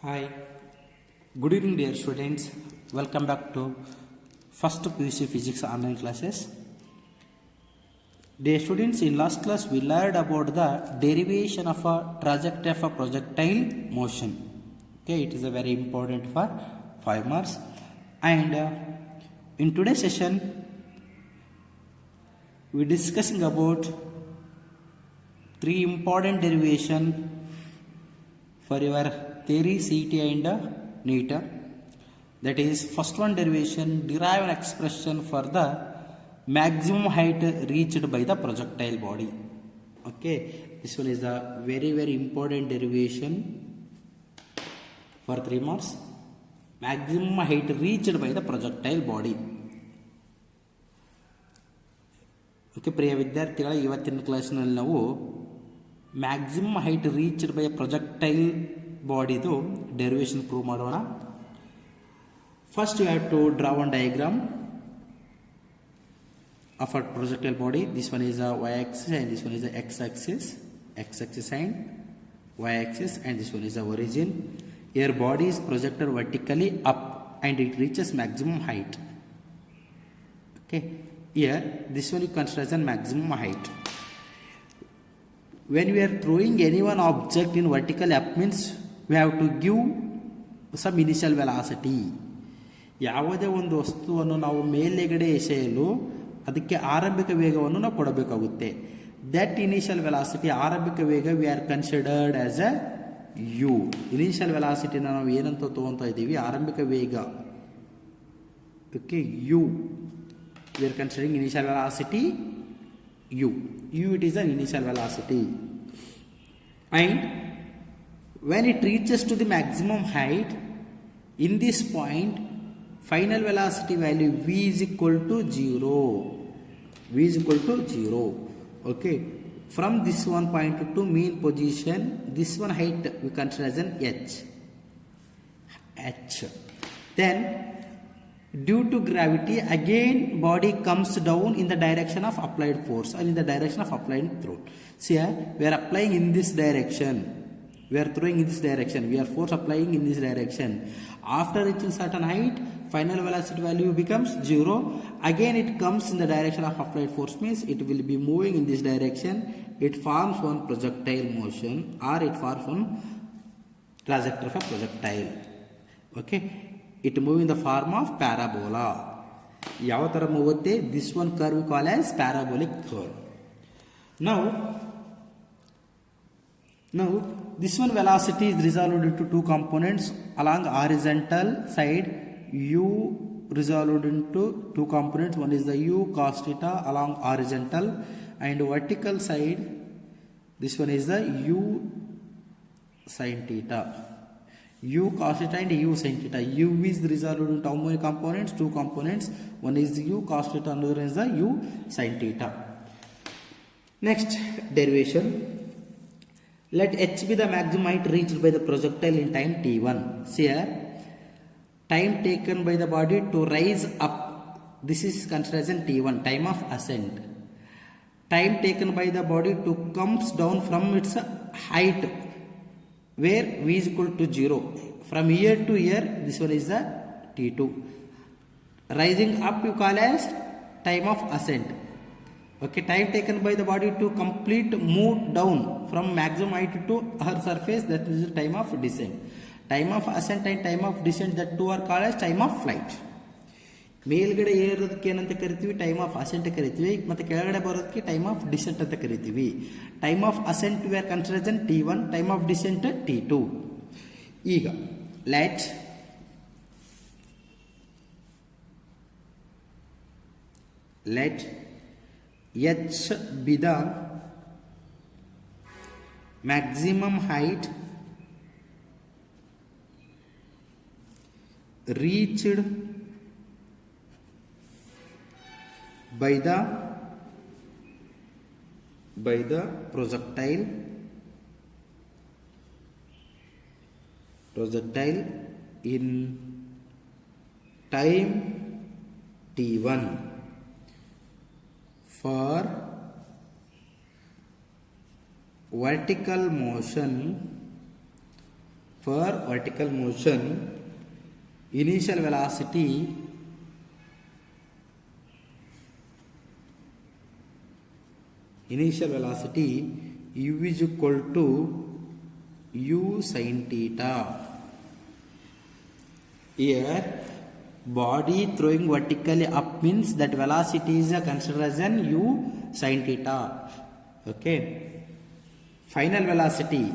Hi, good evening dear students. Welcome back to first PUC Physics online classes. Dear students, in last class we learned about the derivation of a trajectory of a projectile motion. Okay, it is a very important for 5 marks. And in today's session we are discussing about 3 important derivation for your theory, CET and NEET. That is, first one derivation, derive an expression for the maximum height reached by the projectile body. Okay, this one is a very important derivation for 3 marks. Maximum height reached by the projectile body. Okay, ಪ್ರಿಯ ವಿದ್ಯಾರ್ಥಿಗಳ ಇವತ್ತಿನ ಕ್ಲಾಸ್ನಲ್ಲಿ ನಾವು maximum height reached by projectile ಬಾಡಿದು derivation prove ಮಾಡೋಣ. First you have to draw one diagram of a projectile body. This one is a y-axis and this one is a x-axis and y-axis, and this one is the origin. Here body is projected vertically up and it reaches maximum height. Okay, here this one you consider as a maximum height. When we are throwing any one object in vertical up means we have to give some initial velocity. ಯಾವುದೇ ಒಂದು ವಸ್ತುವನ್ನು ನಾವು ಮೇಲೆಗಡೆ ಎಸೆಯಲು ಅದಕ್ಕೆ ಆರಂಭಿಕ ವೇಗವನ್ನು ನಾವು ಕೊಡಬೇಕಾಗುತ್ತೆ. ದಟ್ ಇನಿಷಿಯಲ್ ವೆಲಾಸಿಟಿ, ಆರಂಭಿಕ ವೇಗ, we are considered as a U. Initial ವೆಲಾಸಿಟಿನ ನಾವು ಏನಂತ ತಗೊತಾ ಇದ್ದೀವಿ, ಆರಂಭಿಕ ವೇಗ. Okay, U, we are considering initial velocity u. It is an initial velocity, and when it reaches to the maximum height, in this point final velocity value v is equal to 0. Okay, from this one point to mean position, this one height we consider as an h. Then due to gravity again body comes down in the direction of applied force or in the direction of applied throw. See here, we are applying in this direction, we are throwing in this direction, we are force applying in this direction. After reaching certain height, final velocity value becomes 0. Again it comes in the direction of applied force, means it will be moving in this direction. It forms one projectile motion or it forms one trajectory of a projectile. Okay, it moves in the form of parabola. ಯಾವ ಥರ ಮೂಗುತ್ತೆ? This one curve we call as parabolic curve. Now this one velocity is resolved into two components. Along horizontal side, u resolved into two components. One is the u cos theta along horizontal, and vertical side, this one is the u sin theta. U cos theta and u sin theta. U is resolved into how many components? Two components. One is u cos theta, another is the u sin theta. Next derivation. Let h be the maximum height reached by the projectile in time t1. See here, time taken by the body to rise up, this is considered as t1, time of ascent. Time taken by the body to comes down from its height, where v is equal to 0. From here to here, this one is the t2. Rising up you call as time of ascent. Okay, time taken by the body to complete move down from maximum height to earth surface, that is the time of descent. Time of ascent and time of descent, that two are called as time of flight. ಮೇಲ್ಗಡೆ ಏರೋದಕ್ಕೆ ಏನಂತ ಕರಿತೀವಿ? Time of asset ಕರಿತೀವಿ. ಮತ್ತು ಕೆಳಗಡೆ ಬರೋದಕ್ಕೆ time of descent ಅಂತ ಕರಿತೀವಿ. Time of ascent we are considered as t1, time of descent t2. ಈಗ let h be the maximum height reached by the projectile in time t1 for vertical motion for vertical motion, initial velocity u is equal to u sin theta. Here body throwing vertically up means that velocity is considered as an u sin theta. Okay, final velocity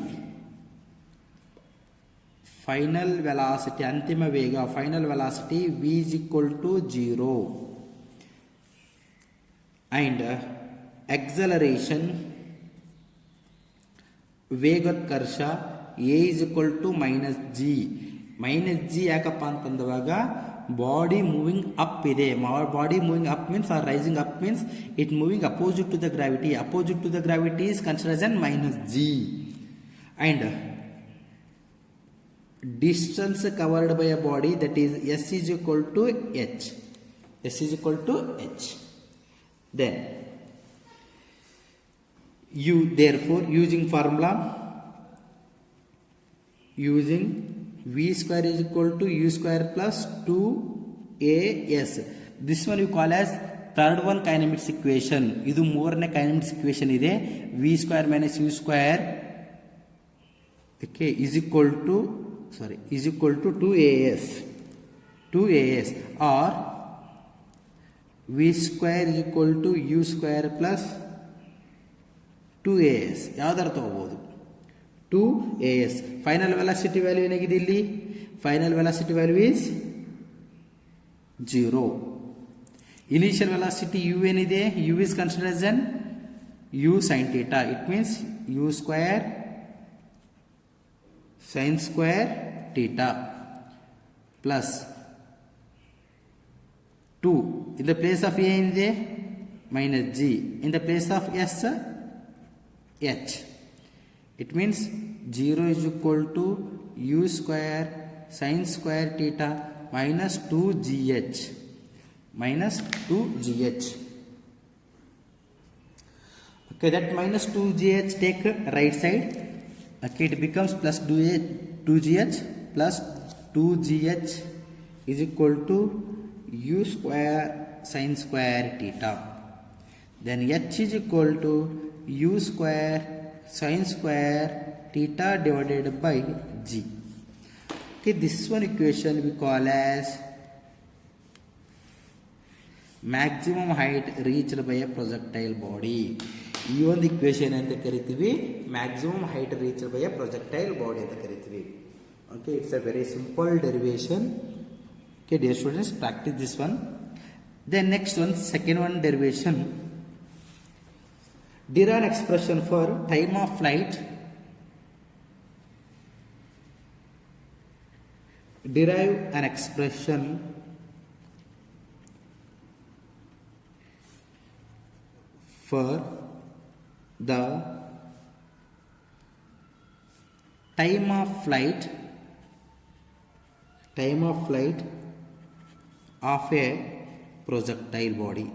antima vega, final velocity v is equal to 0 and acceleration ವೇಗೋತ್ಕರ್ಷ a is equal to minus g. ಯಾಕಪ್ಪ ಅಂತಂದವಾಗ body moving up ಇದೆ. Body moving up means or rising up means it moving opposite to the gravity. Opposite to the gravity is considered as minus g and distance covered by a body, that is s is equal to h. Then therefore using formula, using v square is equal to u square plus 2as, this one you call as third one kinetics equation. ಇದು ಮೂರನೇ kinetics equation ಇದೆ. v square minus u square okay is equal to 2as or v square is equal to u square plus 2as. ಯಾವ್ದಾರ ತಗೋಬಹುದು 2as. Final velocity value ಏನಾಗಿದೆ ಇಲ್ಲಿ? Final velocity value is 0. Initial velocity u ಏನಿದೆ? u is considered as an u sin theta. It means u square sin square theta plus 2. In the place of a ಏನಿದೆ? minus g. In the place of s h. It means 0 is equal to u square sin square theta minus 2gh. Okay, that minus 2gh take right side. Okay, it becomes plus 2gh plus 2gh is equal to u square sin square theta. Then h is equal to u square sin square theta divided by g. Okay, this one equation we call as maximum height reached by a projectile body. ಈ ಒಂದು equation ಅಂತ ಕರಿತೀವಿ maximum height reached by a projectile body ಅಂತ ಕರಿತೀವಿ. Okay, it's a very simple derivation. Okay dear students, practice this one. Then next one, second one derivation. Derive an expression for time of flight. Derive an expression for the time of flight of a projectile body.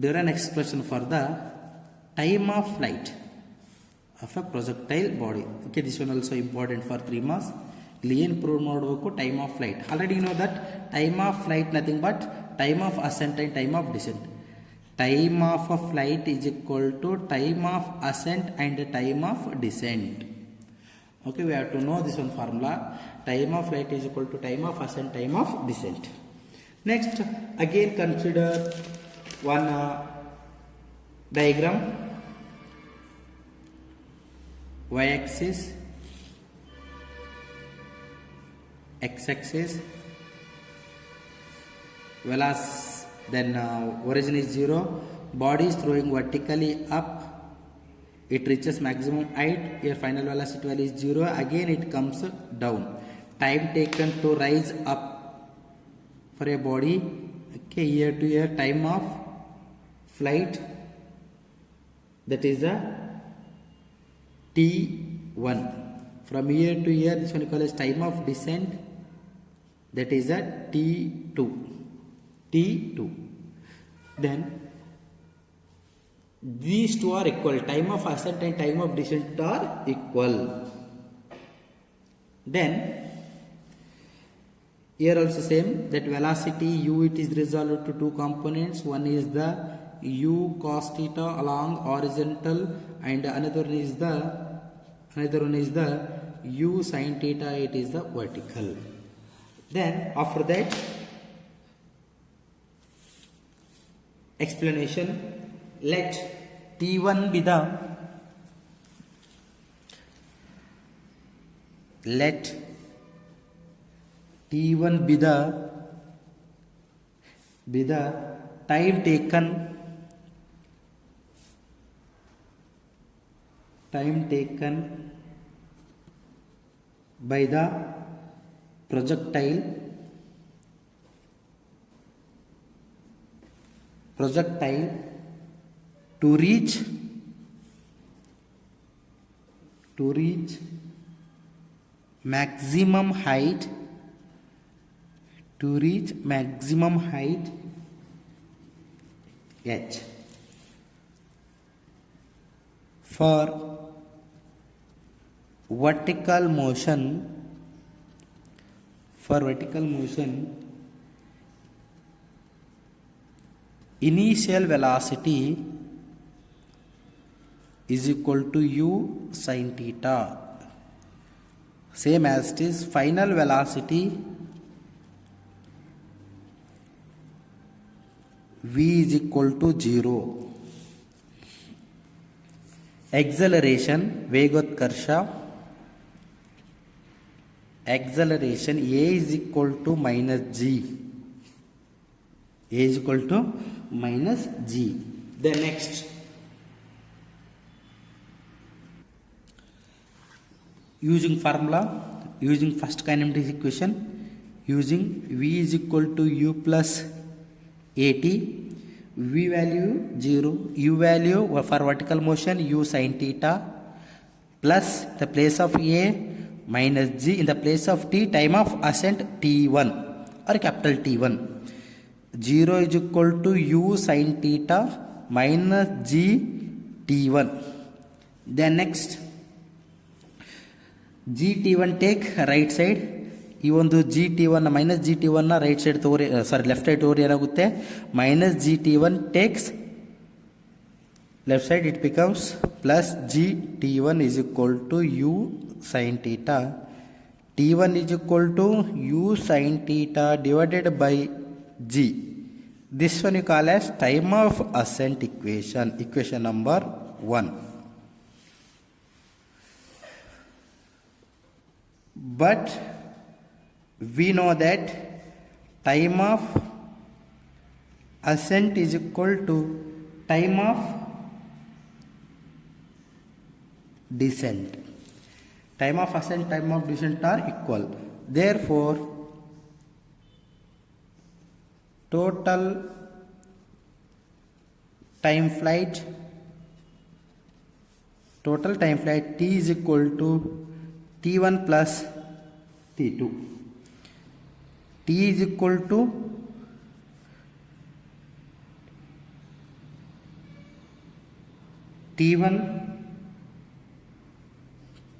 There an expression for the time of flight of a projectile body. Okay, this one also important for 3 marks. ಇಲ್ಲಿ ಏನು prove ಮಾಡಬೇಕು? Time of flight. Already you know that time of flight nothing but time of ascent and time of descent. Time of a flight is equal to time of ascent and time of descent. Okay, we have to know this one formula. Time of flight is equal to time of ascent, time of descent. Next, again consider one diagram. Y-axis, X-axis, then origin is 0. Body is throwing vertically up. It reaches maximum height. Here final velocity value is 0. Again it comes down. Time taken to rise up for a body. Okay, here to here time of flight, that is a t1. From here to here, this one is called as time of descent, that is a t2. Then These two are equal. Time of ascent and time of descent are equal. Then here also same, that velocity u, it is resolved to two components. One is the u cos theta along horizontal, and another one is the u sin theta, it is the vertical. Then after that explanation, let t1 be the time taken by the projectile to reach maximum height h. For vertical motion, initial velocity is equal to u sin theta, same as it is final velocity v is equal to 0. Acceleration, Vegotkharsha, acceleration a is equal to minus g. Then next, using formula, using first kinematic equation, using v is equal to u plus at, v value 0, u value for vertical motion u sin theta, plus the place of a minus g in the place of t, time of ascent t1 or capital T1. 0 is equal to u sin theta minus g t1. Then next, gt1 take right side, ಈ ಒಂದು g t one minus g t ಒನ್ನ right side ತಗೋರಿ, sorry left side ತಗೋರಿ, ಏನಾಗುತ್ತೆ minus g t one takes left side, it becomes plus g t one is equal to u sine theta, t one is equal to u sine theta divided by g. This one you call as time of ascent equation number 1. But we know that time of ascent is equal to time of descent. Time of ascent, time of descent are equal. Therefore, total time flight t is equal to t1 plus t2. T is equal to t1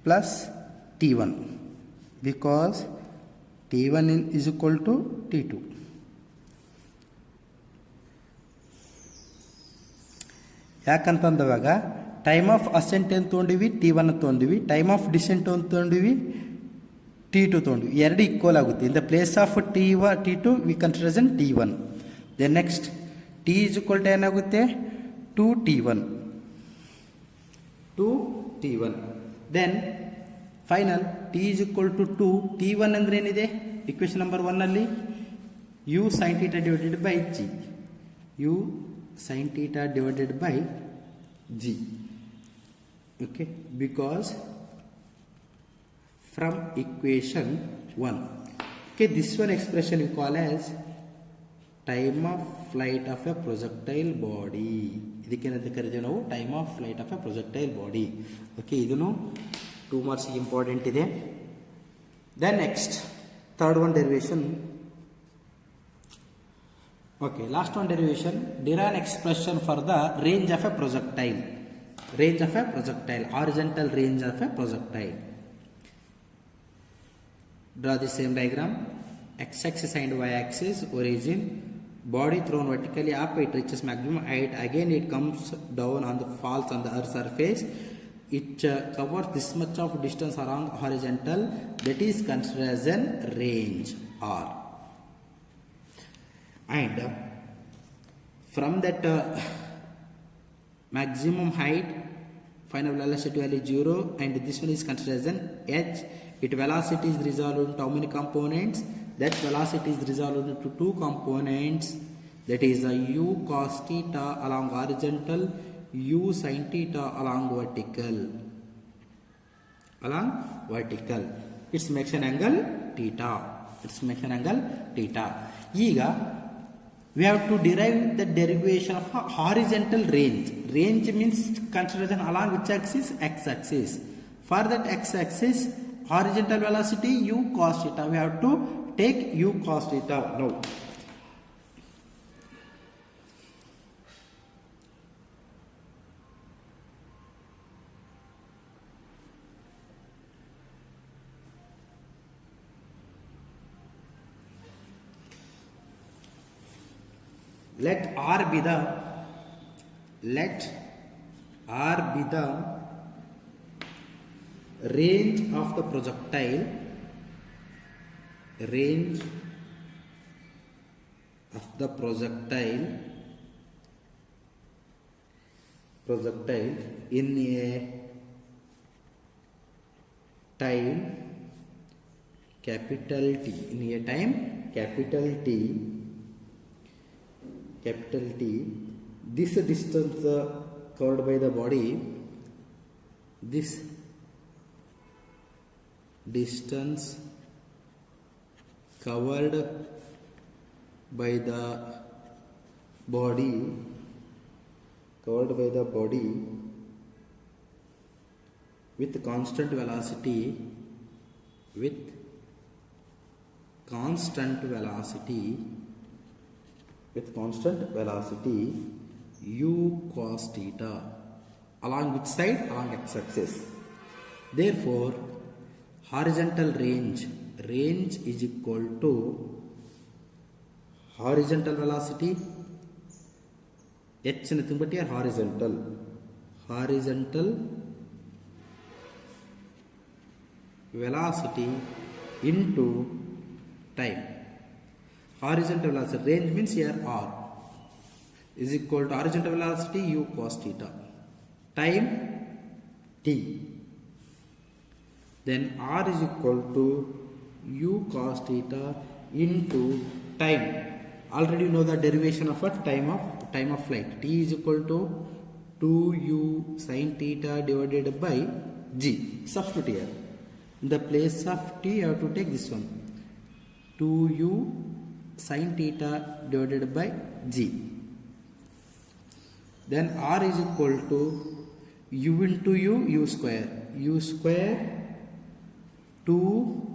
plus t1 because t1 is equal to t2. ಯಾಕಂತಂದವಾಗ time of ascent ಅಂತ ತೊಗೊಂಡಿವಿ, t1 ತೊಗೊಂಡಿವಿ, time of descent ಅಂತ ತೊಗೊಂಡಿವಿ, t2 ತೊಗೊಂಡಿವಿ, ಎರಡು equal ಆಗುತ್ತೆ. In the place of t2 we consider in t1. Then next t is equal to ಏನಾಗುತ್ತೆ 2t1. Then final t is equal to 2. t1 ಅಂದ್ರೆ ಏನಿದೆ ಇಕ್ವೇಶನ್ ನಂಬರ್ 1 ಅಲ್ಲಿ u sin theta divided by g, u sin theta divided by g. Okay, because from equation 1. Okay, this one expression we call as time of flight of a projectile body. ಇದಕ್ಕೇನಂತ ಕರಿತೀವಿ ನಾವು time of flight of a projectile body. Okay, ಇದನ್ನು 2 marks important ಇದೆ. Then next third one derivation, Okay, last one derivation. Derive an expression for the range of a projectile. Range of a projectile, horizontal range of a projectile. Draw the same diagram. X-axis and y-axis, origin. Body thrown vertically up, it reaches maximum height. Again it comes down on the falls on the earth surface. It covers this much of distance along horizontal. That is considered as a range R. And from that maximum height, final velocity value 0, and this one is considered as an H. Its velocity is resolved into how many components? That velocity is resolved into two components, that is u cos theta along horizontal, u sin theta along vertical. It makes an angle theta. ಈಗ we have to derive the derivation of a horizontal range. Range means consideration along which axis? X-axis. For that X-axis, horizontal velocity u cos theta. We have to take u cos theta now. Let R be the range of the projectile. Range of the projectile in a time capital T. In a time capital T, this distance covered by the body, this distance covered by the body with constant velocity u cos theta. Along which side? Along x-axis. Therefore, horizontal range is equal to horizontal velocity, h nothing but here horizontal velocity into time. Horizontal velocity range means here R is equal to horizontal velocity u cos theta, time t, then R is equal to u cos theta into time. Already you know the derivation of a time of flight. T is equal to 2u sin theta divided by g. Substitute here. In the place of t, you have to take this one, 2u sin theta divided by g. Then R is equal to u into u square 2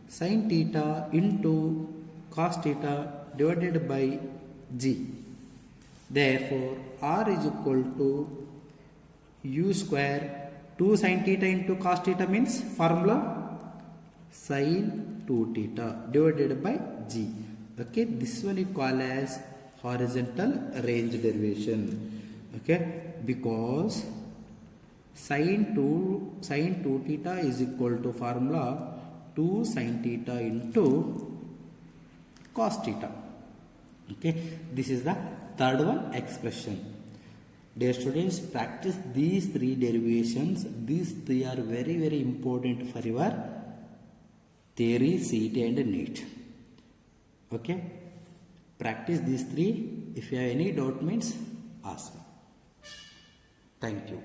sin theta into cos theta divided by g. Therefore, R is equal to u square 2 sin theta into cos theta means formula sin 2 theta divided by g. Okay, this one you call as horizontal range derivation. Okay, because sin 2 theta is equal to formula 2 sin theta into cos theta. Okay, this is the third one expression. Dear students, practice these three derivations. These three are very, very important for your theory, CET and NEET. Okay, practice these three. If you have any doubt means ask me. Thank you.